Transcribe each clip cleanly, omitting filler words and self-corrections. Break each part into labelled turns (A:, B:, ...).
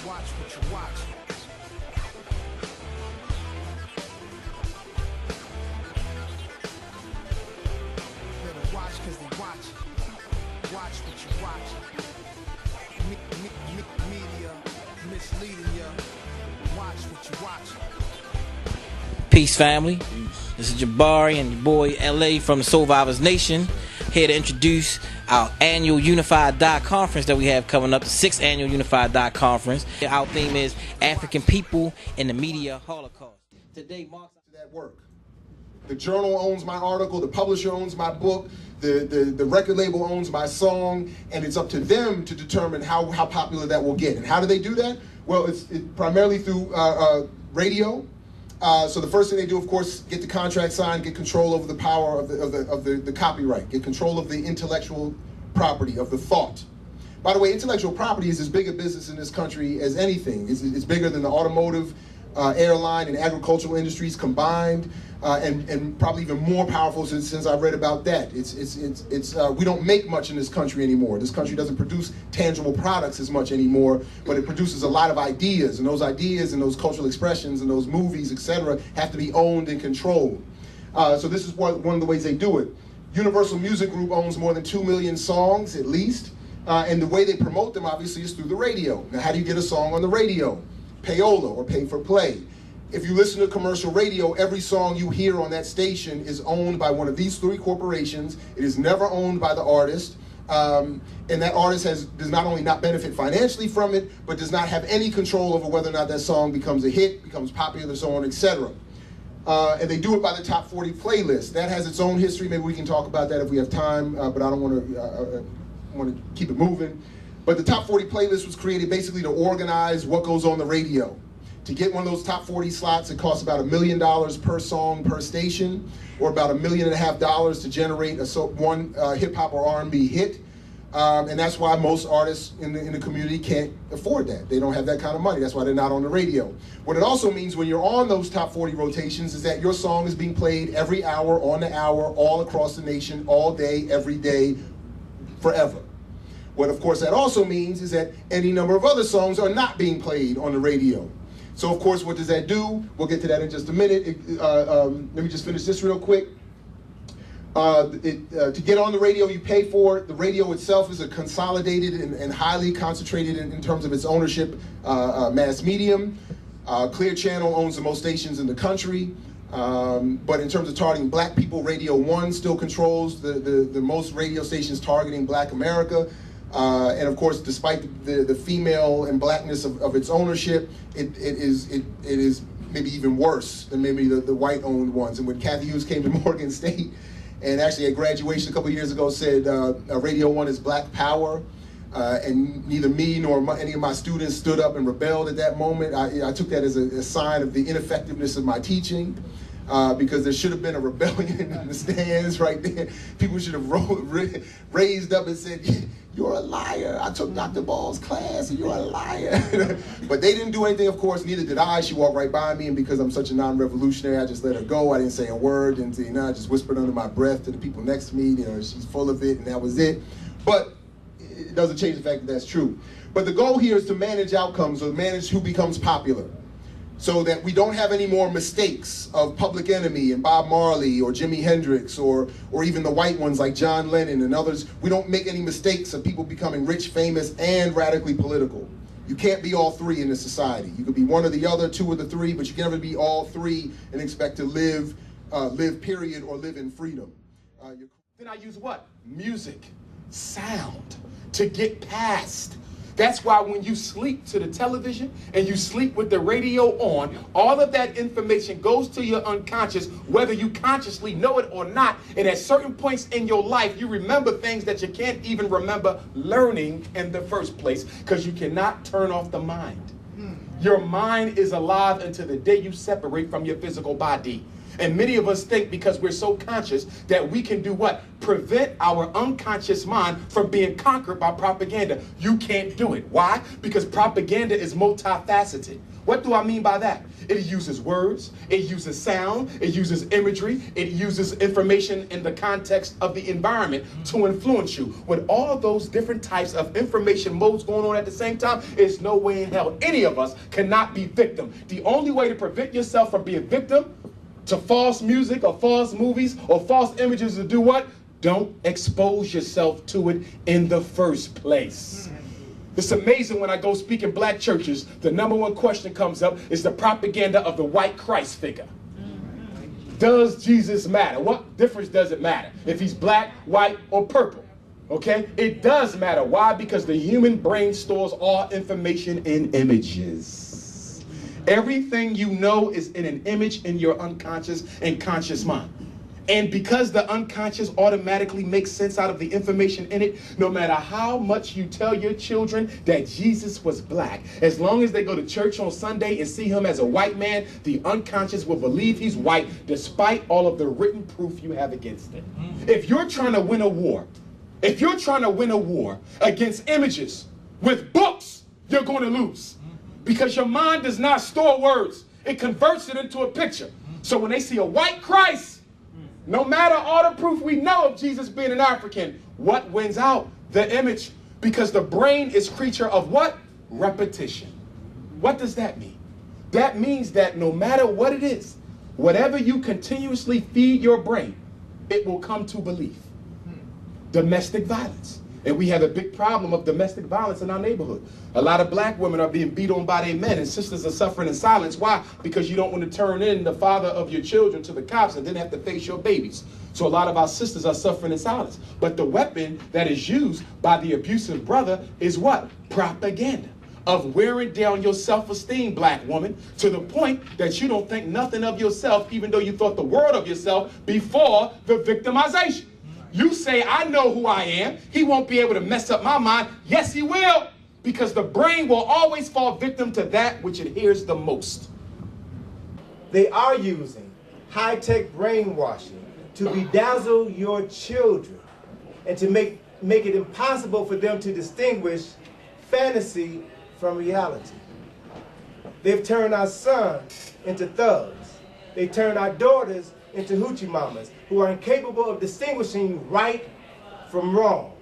A: watch what you watch. Better watch cause they watch. Watch what you watch. Media misleading ya. Watch what you watch.
B: Peace, family. This is Jabari and your boy LA from the Solvivaz Nation, here to introduce our annual Unify conference that we have coming up, the 6th annual Unify conference. Our theme is African people in the Media Holocaust. Today marks
C: that work. The journal owns my article, the publisher owns my book, the record label owns my song, and it's up to them to determine how popular that will get. And how do they do that? Well, it's primarily through radio. So the first thing they do, of course, get the contract signed, get control over the power of the copyright, get control of the intellectual property, of the thought. By the way, intellectual property is as big a business in this country as anything. It's bigger than the automotive, airline, and agricultural industries combined, and probably even more powerful since I've read about that. We don't make much in this country anymore. This country doesn't produce tangible products as much anymore, but it produces a lot of ideas, and those ideas and those cultural expressions and those movies, etc., have to be owned and controlled. So this is one of the ways they do it. Universal Music Group owns more than 2 million songs, at least, and the way they promote them, obviously, is through the radio. Now, how do you get a song on the radio? Payola, or pay for play. If you listen to commercial radio, every song you hear on that station is owned by one of these 3 corporations. It is never owned by the artist, and that artist does not only not benefit financially from it, but does not have any control over whether or not that song becomes a hit, becomes popular, so on, etc. And they do it by the top 40 playlist. That has its own history. Maybe we can talk about that if we have time, but I don't want to keep it moving. But the top 40 playlist was created basically to organize what goes on the radio. To get one of those top 40 slots, it costs about $1 million per song per station, or about $1.5 million to generate one hip-hop or R&B hit. And that's why most artists in the community can't afford that. They don't have that kind of money. That's why they're not on the radio. What it also means when you're on those top 40 rotations is that your song is being played every hour, on the hour, all across the nation, all day, every day, forever. What, of course, that also means is that any number of other songs are not being played on the radio. So, of course, what does that do? We'll get to that in just a minute. Let me just finish this real quick. To get on the radio, you pay for it. The radio itself is a consolidated and highly concentrated in terms of its ownership mass medium. Clear Channel owns the most stations in the country. But in terms of targeting black people, Radio 1 still controls the most radio stations targeting black America. And of course, despite the female and blackness of its ownership, it is maybe even worse than maybe the white-owned ones. And when Kathy Hughes came to Morgan State, and actually at graduation a couple years ago said, Radio 1 is black power, and neither me nor any of my students stood up and rebelled at that moment, I took that as a sign of the ineffectiveness of my teaching. Because there should have been a rebellion in the stands right there. People should have raised up and said, "You're a liar. I took Dr. Ball's class and you're a liar." But they didn't do anything, of course, neither did I. She walked right by me, and because I'm such a non-revolutionary, I just let her go. I didn't say a word, and I just whispered under my breath to the people next to me, she's full of it, and that was it. But it doesn't change the fact that that's true. But the goal here is to manage outcomes, or manage who becomes popular, so that we don't have any more mistakes of Public Enemy and Bob Marley or Jimi Hendrix or even the white ones like John Lennon and others. We don't make any mistakes of people becoming rich, famous, and radically political. You can't be all 3 in this society. You could be one or the other, 2 or the 3, but you can never be all 3 and expect to live period, or live in freedom. Then I use what? Music, sound, to get past. That's why when you sleep to the television and you sleep with the radio on, all of that information goes to your unconscious, whether you consciously know it or not. And at certain points in your life, you remember things that you can't even remember learning in the first place, because you cannot turn off the mind. Your mind is alive until the day you separate from your physical body.
D: And many of us think because we're so conscious that we can do what? Prevent our unconscious mind from being conquered by propaganda. You can't do it. Why? Because propaganda is multifaceted. What do I mean by that? It uses words, it uses sound, it uses imagery, it uses information in the context of the environment to influence you. With all those different types of information modes going on at the same time, there's no way in hell any of us cannot be victim. The only way to prevent yourself from being victim to false music or false movies or false images is to do what? Don't expose yourself to it in the first place. It's amazing when I go speak in black churches, the #1 question comes up is the propaganda of the white Christ figure. Does Jesus matter? What difference does it matter if he's black, white, or purple? Okay? It does matter. Why? Because the human brain stores all information in images. Everything you know is in an image in your unconscious and conscious mind. And because the unconscious automatically makes sense out of the information in it, no matter how much you tell your children that Jesus was black, as long as they go to church on Sunday and see him as a white man, the unconscious will believe he's white despite all of the written proof you have against it. If you're trying to win a war, against images with books, you're going to lose. Because your mind does not store words. It converts it into a picture. So when they see a white Christ, no matter all the proof we know of Jesus being an African, what wins out? The image. Because the brain is creature of what? Repetition. What does that mean? That means that no matter what it is, whatever you continuously feed your brain, it will come to belief. Domestic violence. And we have a big problem of domestic violence in our neighborhood. A lot of black women are being beat on by their men, and sisters are suffering in silence. Why? Because you don't want to turn in the father of your children to the cops and then have to face your babies. So a lot of our sisters are suffering in silence. But the weapon that is used by the abusive brother is what? Propaganda. Of wearing down your self-esteem, black woman, to the point that you don't think nothing of yourself, even though you thought the world of yourself before the victimization. You say, I know who I am. He won't be able to mess up my mind. Yes, he will. Because the brain will always fall victim to that which it hears the most.
E: They are using high-tech brainwashing to bedazzle your children and to make it impossible for them to distinguish fantasy from reality. They've turned our sons into thugs. They turned our daughters into hoochie mamas who are incapable of distinguishing right from wrong.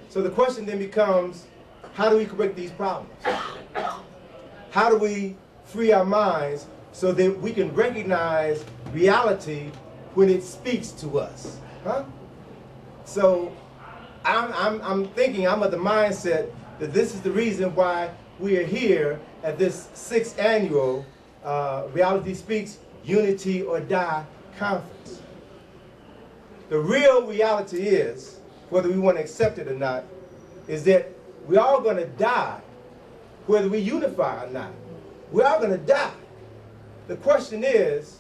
E: So the question then becomes, how do we correct these problems? How do we free our minds so that we can recognize reality when it speaks to us? Huh? So I'm thinking, I'm of the mindset that this is the reason why we are here at this 6th annual Reality Speaks Unity or Die conference. The real reality is, whether we want to accept it or not, is that we're all going to die, whether we unify or not. We're all going to die. The question is,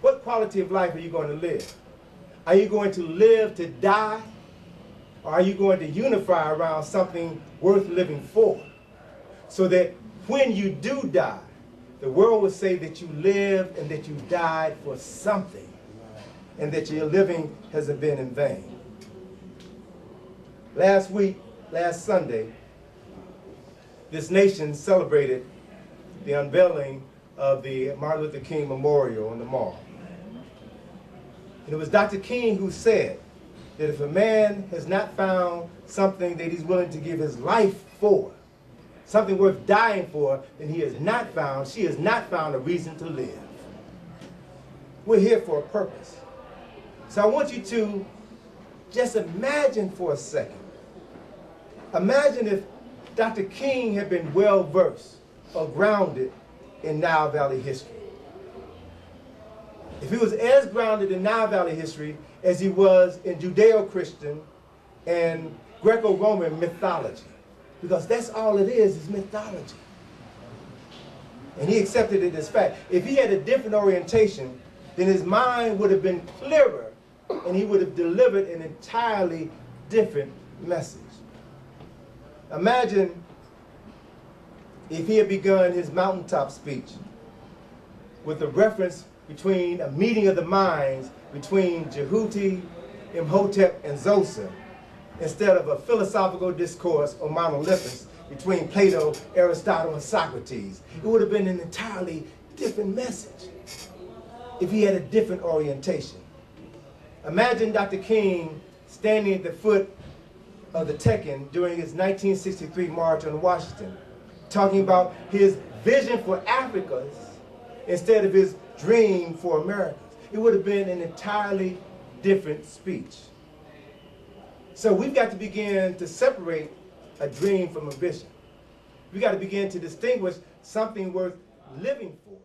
E: what quality of life are you going to live? Are you going to live to die, or are you going to unify around something worth living for? So that when you do die, the world will say that you lived and that you died for something, and that your living hasn't been in vain. Last Sunday, this nation celebrated the unveiling of the Martin Luther King Memorial in the Mall. And it was Dr. King who said that if a man has not found something that he's willing to give his life for, something worth dying for, then she has not found a reason to live. We're here for a purpose. So I want you to just imagine for a second. Imagine if Dr. King had been well-versed or grounded in Nile Valley history. If he was as grounded in Nile Valley history as he was in Judeo-Christian and Greco-Roman mythology. Because that's all it is mythology. And he accepted it as fact. If he had a different orientation, then his mind would have been clearer and he would have delivered an entirely different message. Imagine if he had begun his mountaintop speech with a reference between a meeting of the minds between Jehuti, Imhotep, and Zoser, instead of a philosophical discourse or monolythus between Plato, Aristotle, and Socrates. It would have been an entirely different message if he had a different orientation. Imagine Dr. King standing at the foot of the Tekken during his 1963 march on Washington, talking about his vision for Africa instead of his dream for Americans. It would have been an entirely different speech. So we've got to begin to separate a dream from a vision. We've got to begin to distinguish something worth living for